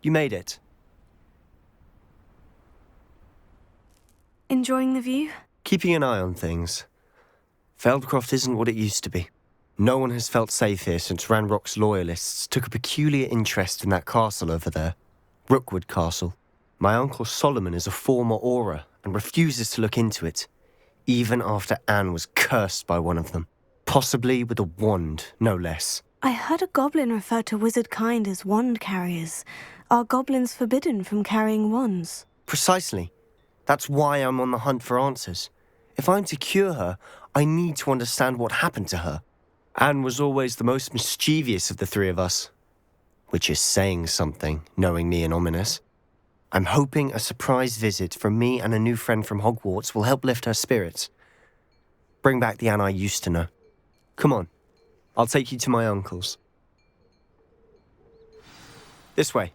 You made it. Enjoying the view? Keeping an eye on things. Feldcroft isn't what it used to be. No one has felt safe here since Ranrock's loyalists took a peculiar interest in that castle over there. Rookwood Castle. My uncle Solomon is a former Auror and refuses to look into it, even after Anne was cursed by one of them. Possibly with a wand, no less. I heard a goblin refer to wizard kind as wand carriers. Are goblins forbidden from carrying wands? Precisely. That's why I'm on the hunt for answers. If I'm to cure her, I need to understand what happened to her. Anne was always the most mischievous of the three of us. Which is saying something, knowing me and Ominous. I'm hoping a surprise visit from me and a new friend from Hogwarts will help lift her spirits. Bring back the Anne I used to know. Come on, I'll take you to my uncle's. This way.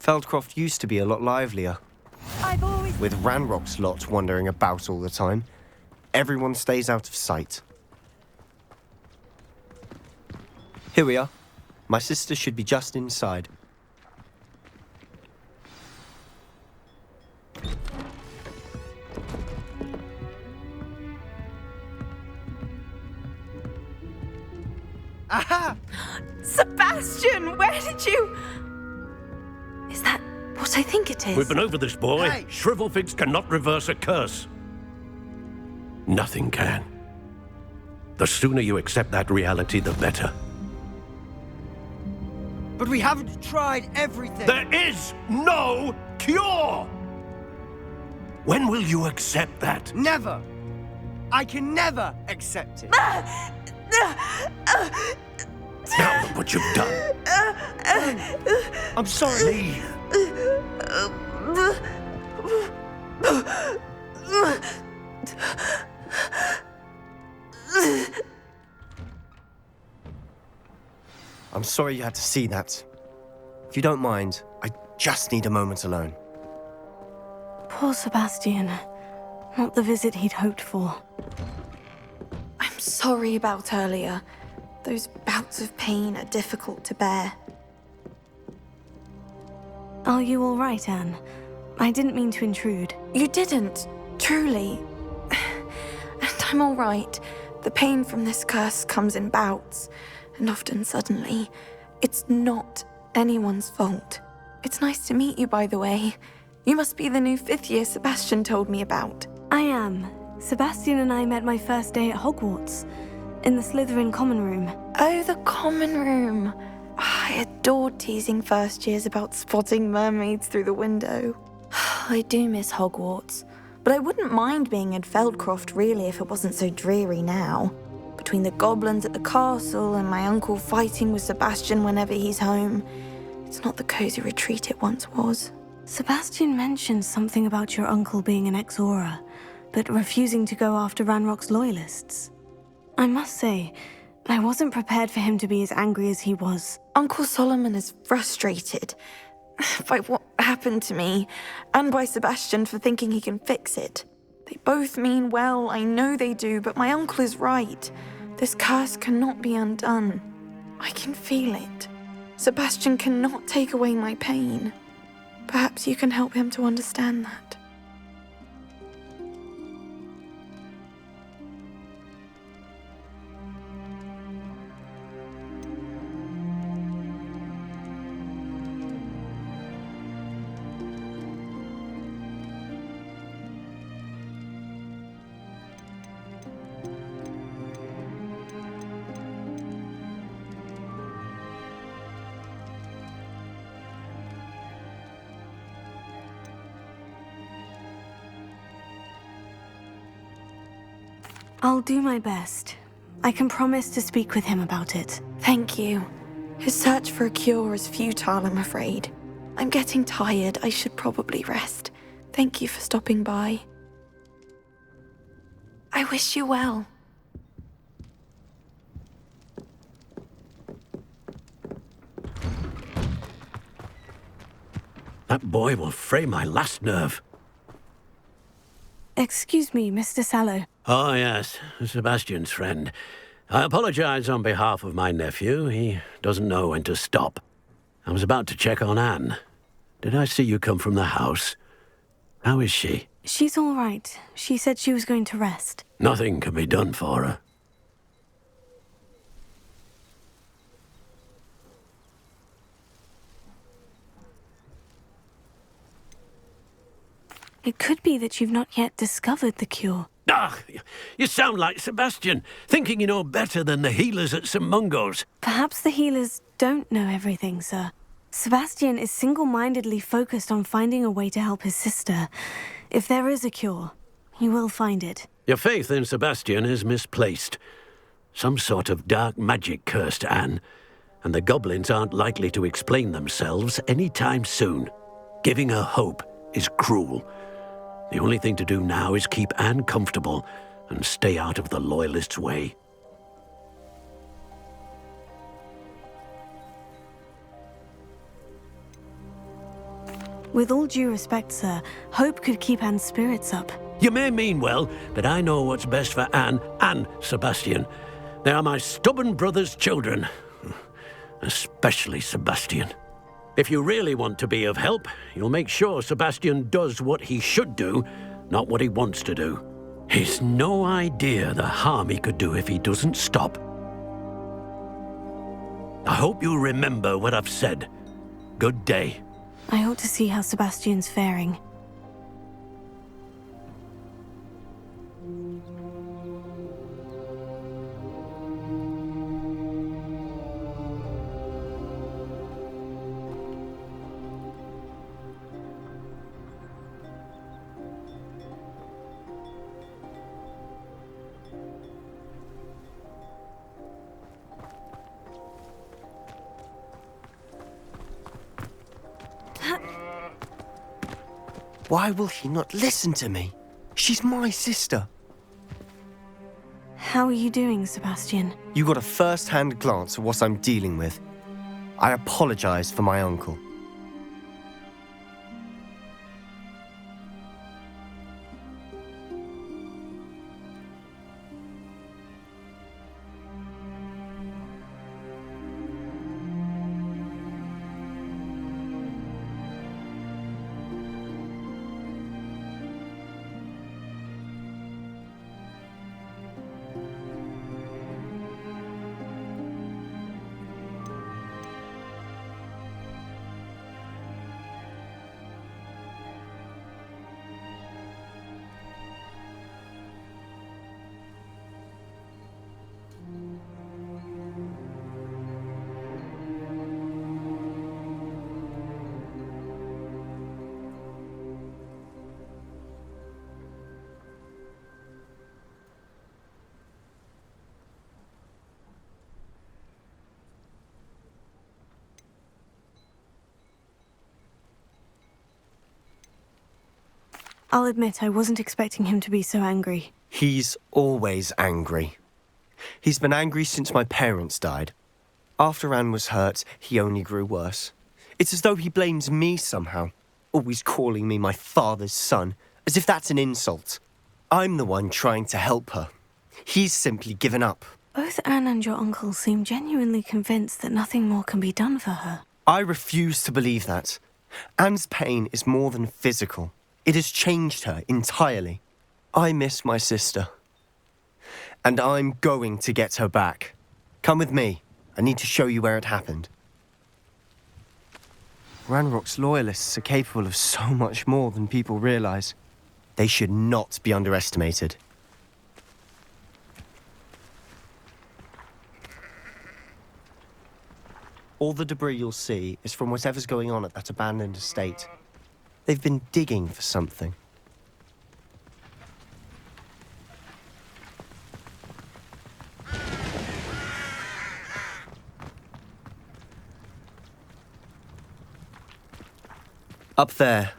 Feldcroft used to be a lot livelier. With Ranrock's lot wandering about all the time, everyone stays out of sight. Here we are. My sister should be just inside. Aha! Sebastian, where did you... Is that what I think it is? We've been over this, boy. Hey! Shrivelfigs cannot reverse a curse. Nothing can. The sooner you accept that reality, the better. But we haven't tried everything. There is no cure! When will you accept that? Never. I can never accept it. Now look what you've done. I'm sorry. Leave. I'm sorry you had to see that. If you don't mind, I just need a moment alone. Poor Sebastian. Not the visit he'd hoped for. I'm sorry about earlier. Those bouts of pain are difficult to bear. Are you all right, Anne? I didn't mean to intrude. You didn't, truly. And I'm all right. The pain from this curse comes in bouts, and often suddenly. It's not anyone's fault. It's nice to meet you, by the way. You must be the new 5th year Sebastian told me about. I am. Sebastian and I met my first day at Hogwarts, in the Slytherin common room. Oh, the common room. I adored teasing first years about spotting mermaids through the window. I do miss Hogwarts, but I wouldn't mind being in Feldcroft really if it wasn't so dreary now. Between the goblins at the castle and my uncle fighting with Sebastian whenever he's home, it's not the cozy retreat it once was. Sebastian mentioned something about your uncle being an ex-Auror, but refusing to go after Ranrock's loyalists. I must say, I wasn't prepared for him to be as angry as he was. Uncle Solomon is frustrated by what happened to me, and by Sebastian for thinking he can fix it. They both mean well, I know they do, but my uncle is right. This curse cannot be undone. I can feel it. Sebastian cannot take away my pain. Perhaps you can help him to understand that. I'll do my best. I can promise to speak with him about it. Thank you. His search for a cure is futile, I'm afraid. I'm getting tired. I should probably rest. Thank you for stopping by. I wish you well. That boy will fray my last nerve. Excuse me, Mr. Sallow. Oh, yes, Sebastian's friend. I apologize on behalf of my nephew. He doesn't know when to stop. I was about to check on Anne. Did I see you come from the house? How is she? She's all right. She said she was going to rest. Nothing can be done for her. It could be that you've not yet discovered the cure. Ah, you sound like Sebastian, thinking you know better than the healers at St. Mungo's. Perhaps the healers don't know everything, sir. Sebastian is single-mindedly focused on finding a way to help his sister. If there is a cure, he will find it. Your faith in Sebastian is misplaced. Some sort of dark magic cursed Anne, and the goblins aren't likely to explain themselves anytime soon. Giving her hope is cruel. The only thing to do now is keep Anne comfortable and stay out of the Loyalists' way. With all due respect, sir, hope could keep Anne's spirits up. You may mean well, but I know what's best for Anne and Sebastian. They are my stubborn brother's children. Especially Sebastian. If you really want to be of help, you'll make sure Sebastian does what he should do, not what he wants to do. He's no idea the harm he could do if he doesn't stop. I hope you remember what I've said. Good day. I ought to see how Sebastian's faring. Why will he not listen to me? She's my sister. How are you doing, Sebastian? You got a first-hand glance at what I'm dealing with. I apologize for my uncle. I'll admit I wasn't expecting him to be so angry. He's always angry. He's been angry since my parents died. After Anne was hurt, he only grew worse. It's as though he blames me somehow, always calling me my father's son, as if that's an insult. I'm the one trying to help her. He's simply given up. Both Anne and your uncle seem genuinely convinced that nothing more can be done for her. I refuse to believe that. Anne's pain is more than physical. It has changed her entirely. I miss my sister. And I'm going to get her back. Come with me. I need to show you where it happened. Ranrock's Loyalists are capable of so much more than people realize. They should not be underestimated. All the debris you'll see is from whatever's going on at that abandoned estate. They've been digging for something. Up there,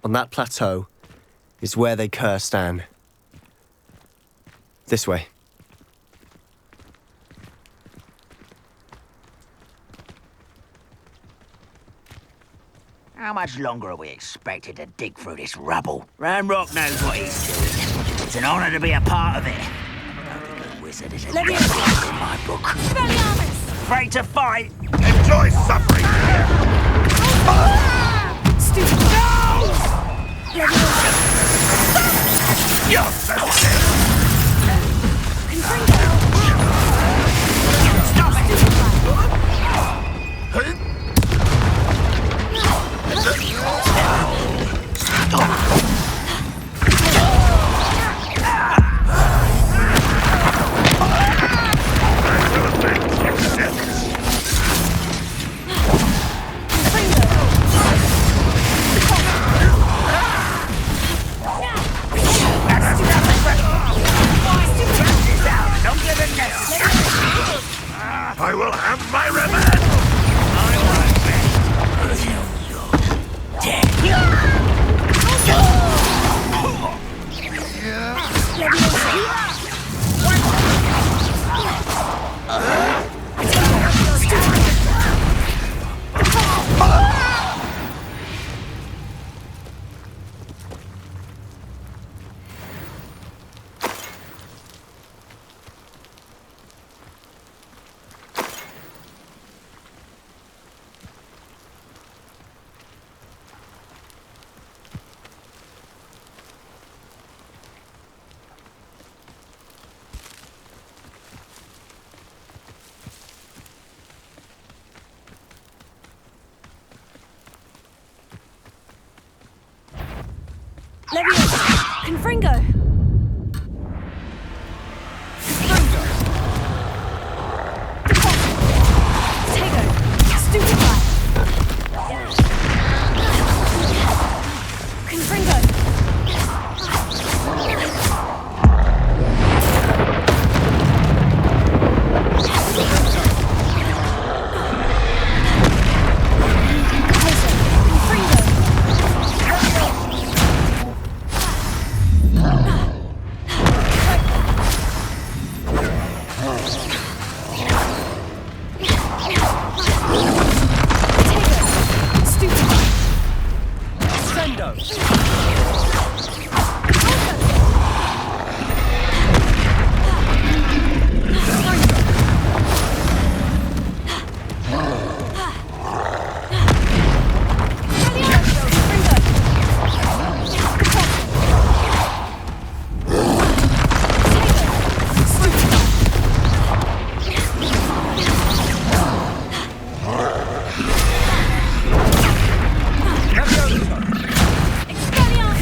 on that plateau, is where they cursed Anne. This way. How much longer are we expected to dig through this rubble? Ranrock knows what he's doing. It's an honor to be a part of it. Only a wizard is a in my book. Afraid to fight? Enjoy suffering! Stupid. You're sensitive! Stop it! I will have my revenge! Leviosa! Confringo! Tego! Stupefy! Confringo! Expelliarmus!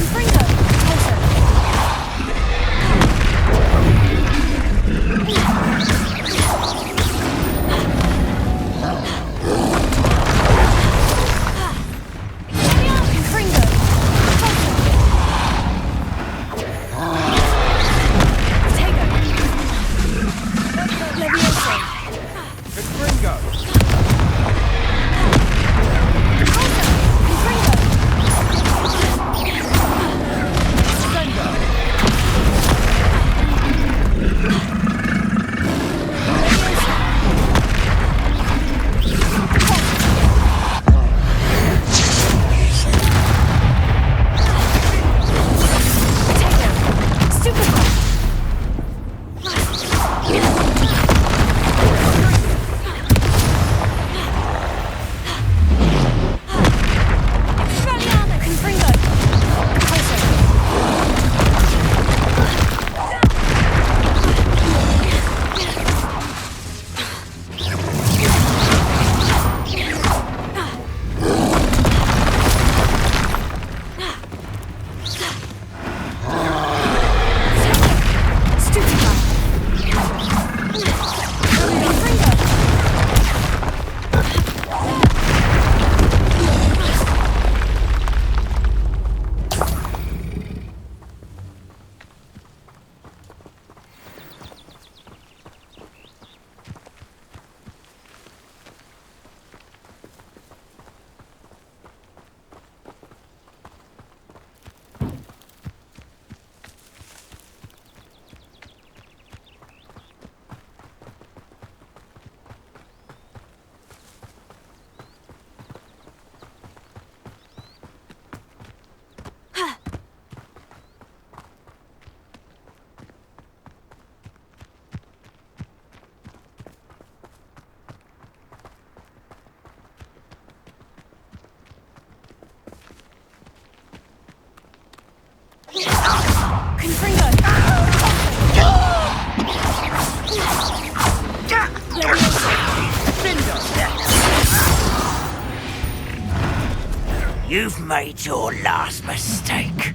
You've made your last mistake.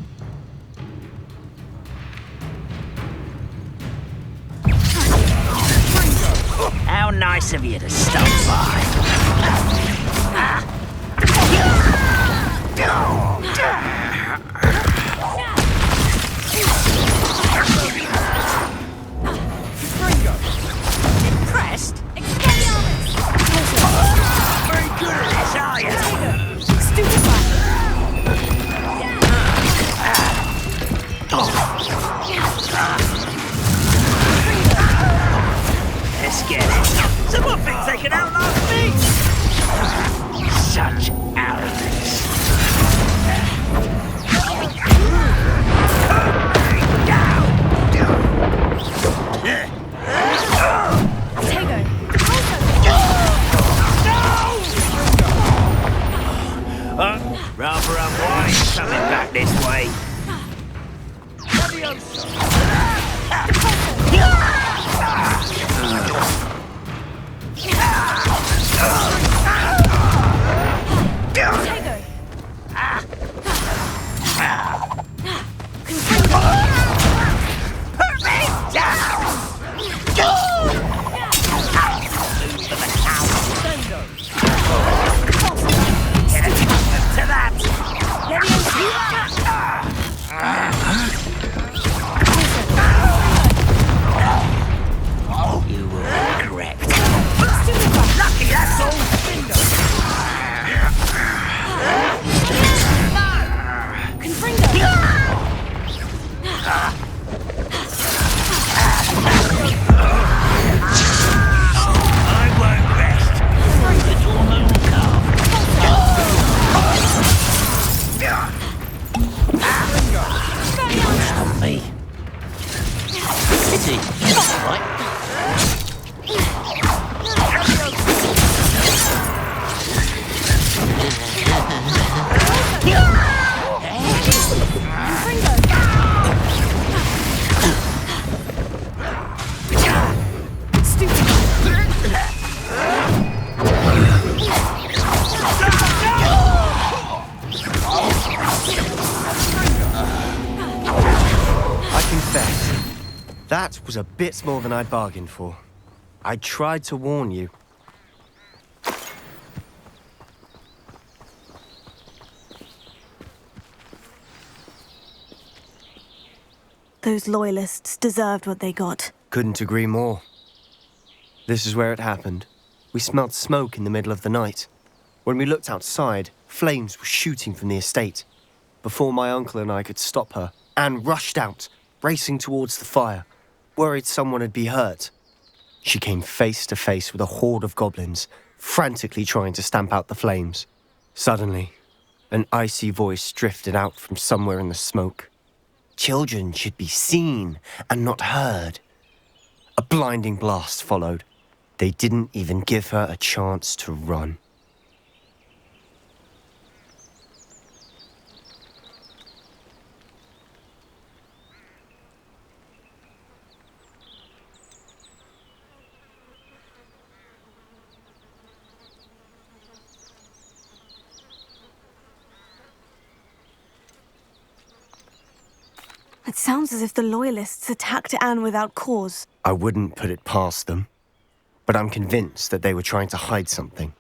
How nice of you to stop by. Impressed? Expelliarmus! Very good at this, are you? Stupefy! Let's get it. Someone thinks they can outlast me! Such arrogance. Rather unwise coming back this way. You were correct. Lucky, that's all. I won't rest. It's your own calf. Stop me. Pity. Right. I confess, that was a bit more than I'd bargained for. I tried to warn you. Those loyalists deserved what they got. Couldn't agree more. This is where it happened. We smelled smoke in the middle of the night. When we looked outside, flames were shooting from the estate. Before my uncle and I could stop her, Anne rushed out, racing towards the fire, worried someone had been hurt. She came face to face with a horde of goblins, frantically trying to stamp out the flames. Suddenly, an icy voice drifted out from somewhere in the smoke. Children should be seen and not heard. A blinding blast followed. They didn't even give her a chance to run. It sounds as if the Loyalists attacked Anne without cause. I wouldn't put it past them, but I'm convinced that they were trying to hide something.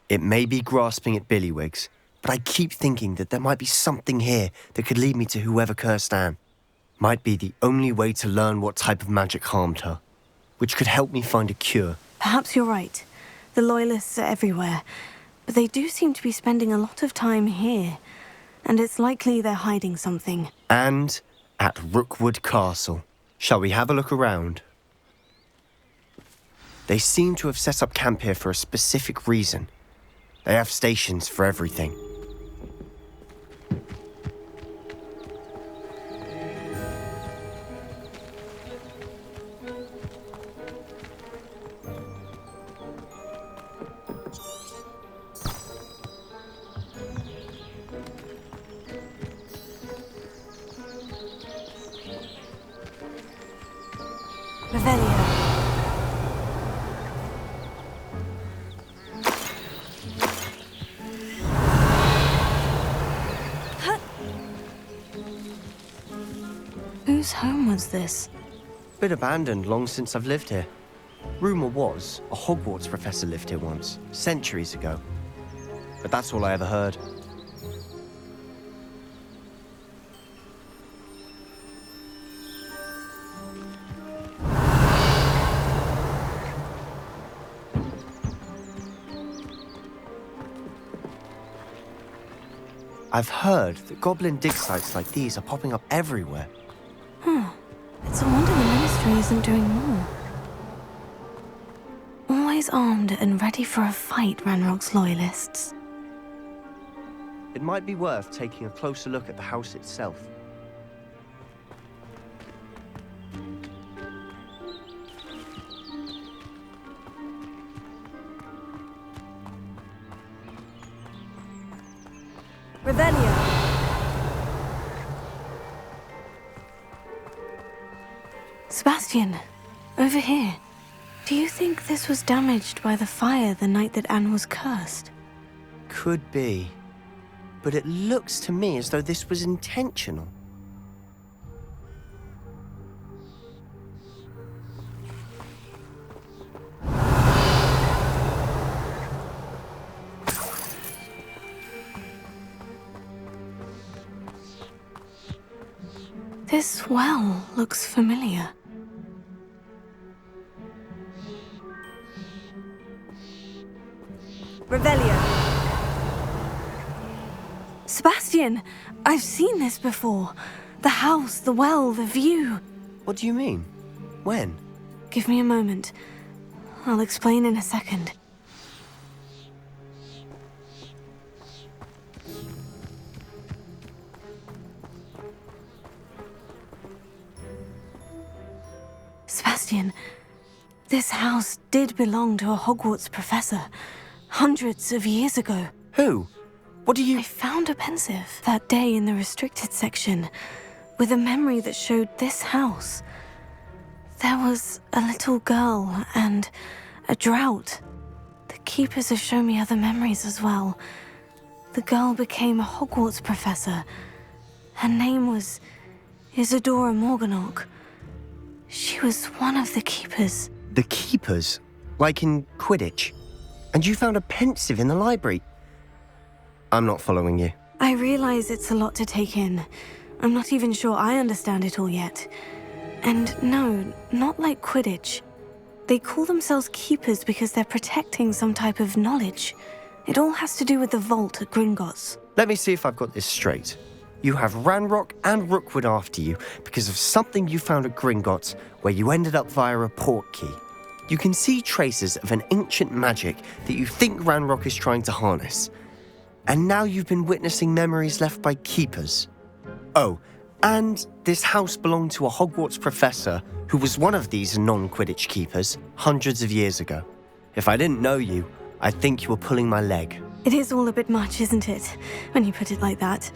It may be grasping at Billywigs, but I keep thinking that there might be something here that could lead me to whoever cursed Anne. Might be the only way to learn what type of magic harmed her, which could help me find a cure. Perhaps you're right. The Loyalists are everywhere, but they do seem to be spending a lot of time here, and it's likely they're hiding something. And at Rookwood Castle. Shall we have a look around? They seem to have set up camp here for a specific reason. They have stations for everything. Revelio. Whose home was this? Been abandoned long since I've lived here. Rumour was a Hogwarts professor lived here once, centuries ago. But that's all I ever heard. I've heard that goblin dig sites like these are popping up everywhere. It's a wonder the Ministry isn't doing more. Always armed and ready for a fight, Ranrock's loyalists. It might be worth taking a closer look at the house itself. Revelio! Sebastian, over here. Do you think this was damaged by the fire the night that Anne was cursed? Could be. But it looks to me as though this was intentional. This well looks familiar. Revelio. Sebastian, I've seen this before. The house, the well, the view. What do you mean? When? Give me a moment. I'll explain in a second. Sebastian, this house did belong to a Hogwarts professor, hundreds of years ago. Who? What do you... I found a pensive that day in the restricted section, with a memory that showed this house. There was a little girl and a drought. The keepers have shown me other memories as well. The girl became a Hogwarts professor. Her name was Isadora Morganach. She was one of the keepers. The keepers? Like in Quidditch? And you found a pensive in the library? I'm not following you. I realize it's a lot to take in. I'm not even sure I understand it all yet. And no, not like Quidditch. They call themselves keepers because they're protecting some type of knowledge. It all has to do with the vault at Gringotts. Let me see if I've got this straight. You have Ranrock and Rookwood after you because of something you found at Gringotts where you ended up via a portkey. You can see traces of an ancient magic that you think Ranrock is trying to harness. And now you've been witnessing memories left by keepers. Oh, and this house belonged to a Hogwarts professor who was one of these non-Quidditch keepers hundreds of years ago. If I didn't know you, I'd think you were pulling my leg. It is all a bit much, isn't it, when you put it like that?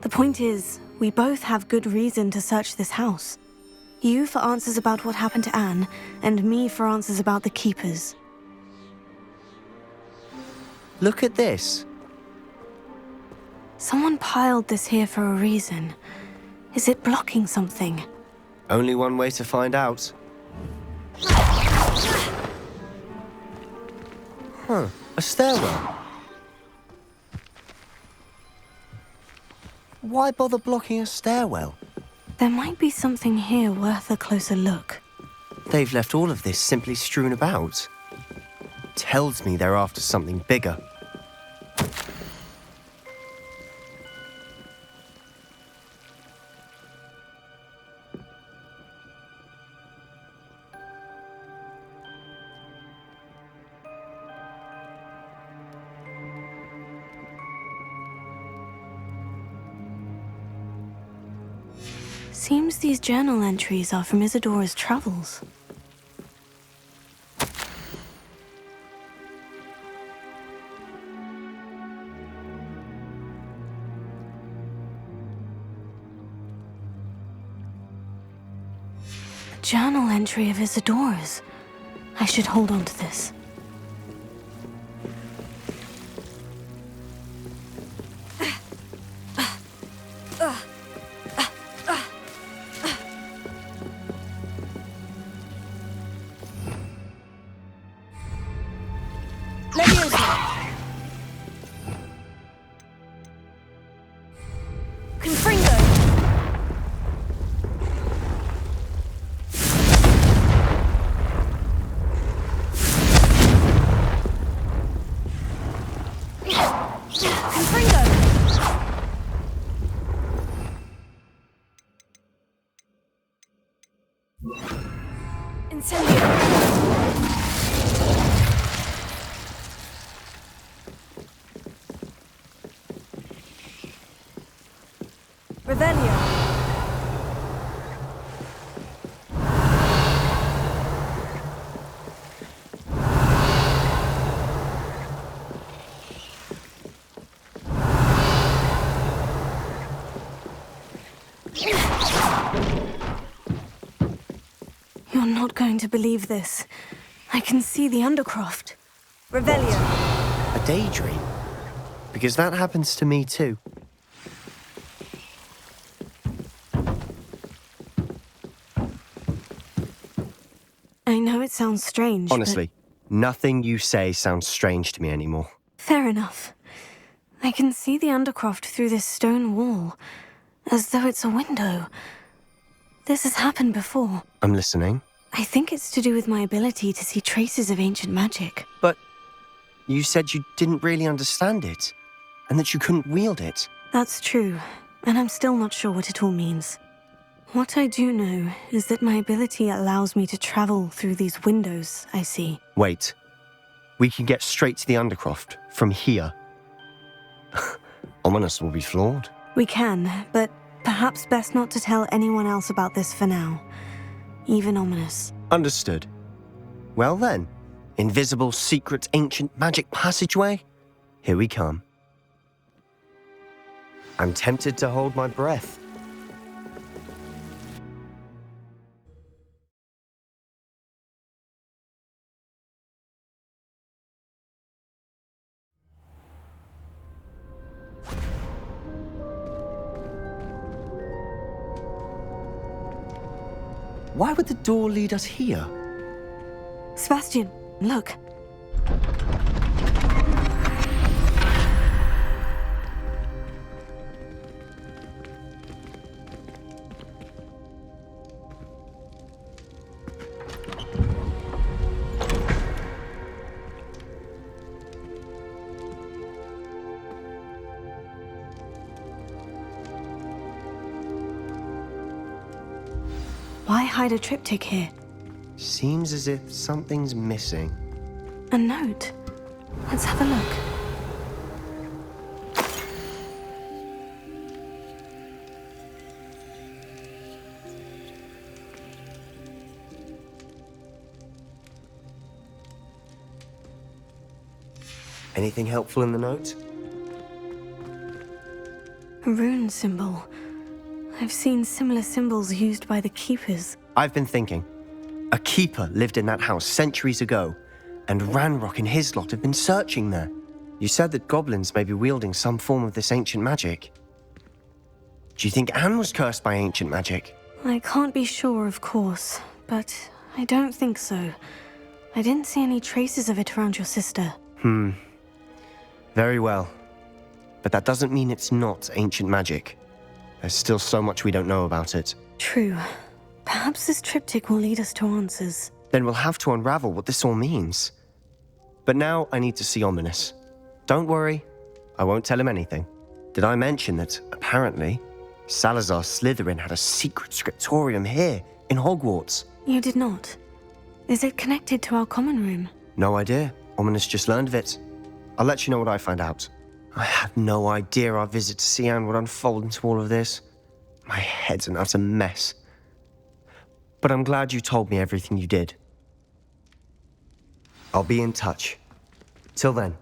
The point is, we both have good reason to search this house. You for answers about what happened to Anne, and me for answers about the keepers. Look at this. Someone piled this here for a reason. Is it blocking something? Only one way to find out. Huh, a stairwell. Why bother blocking a stairwell? There might be something here worth a closer look. They've left all of this simply strewn about. Tells me they're after something bigger. Seems these journal entries are from Isadora's travels. A journal entry of Isadora's. I should hold on to this. Incendio! Revelio! You're not going to believe this. I can see the Undercroft. Revelio. A daydream? Because that happens to me too. I know it sounds strange, Honestly, nothing you say sounds strange to me anymore. Fair enough. I can see the Undercroft through this stone wall, as though it's a window. This has happened before. I'm listening. I think it's to do with my ability to see traces of ancient magic. But you said you didn't really understand it, and that you couldn't wield it. That's true, and I'm still not sure what it all means. What I do know is that my ability allows me to travel through these windows I see. Wait. We can get straight to the Undercroft from here. Ominous will be floored. We can, but perhaps best not to tell anyone else about this for now. Even Ominous. Understood. Well then, invisible, secret, ancient magic passageway? Here we come. I'm tempted to hold my breath. Why would the door lead us here? Sebastian, look. Why hide a triptych here? Seems as if something's missing. A note. Let's have a look. Anything helpful in the note? A rune symbol. I've seen similar symbols used by the Keepers. I've been thinking. A keeper lived in that house centuries ago, and Ranrock and his lot have been searching there. You said that goblins may be wielding some form of this ancient magic. Do you think Anne was cursed by ancient magic? I can't be sure, of course, but I don't think so. I didn't see any traces of it around your sister. Very well. But that doesn't mean it's not ancient magic. There's still so much we don't know about it. True. Perhaps this triptych will lead us to answers. Then we'll have to unravel what this all means. But now I need to see Ominous. Don't worry, I won't tell him anything. Did I mention that, apparently, Salazar Slytherin had a secret scriptorium here, in Hogwarts? You did not. Is it connected to our common room? No idea. Ominous just learned of it. I'll let you know what I find out. I had no idea our visit to see Anne would unfold into all of this. My head's an utter mess. But I'm glad you told me everything you did. I'll be in touch. Till then.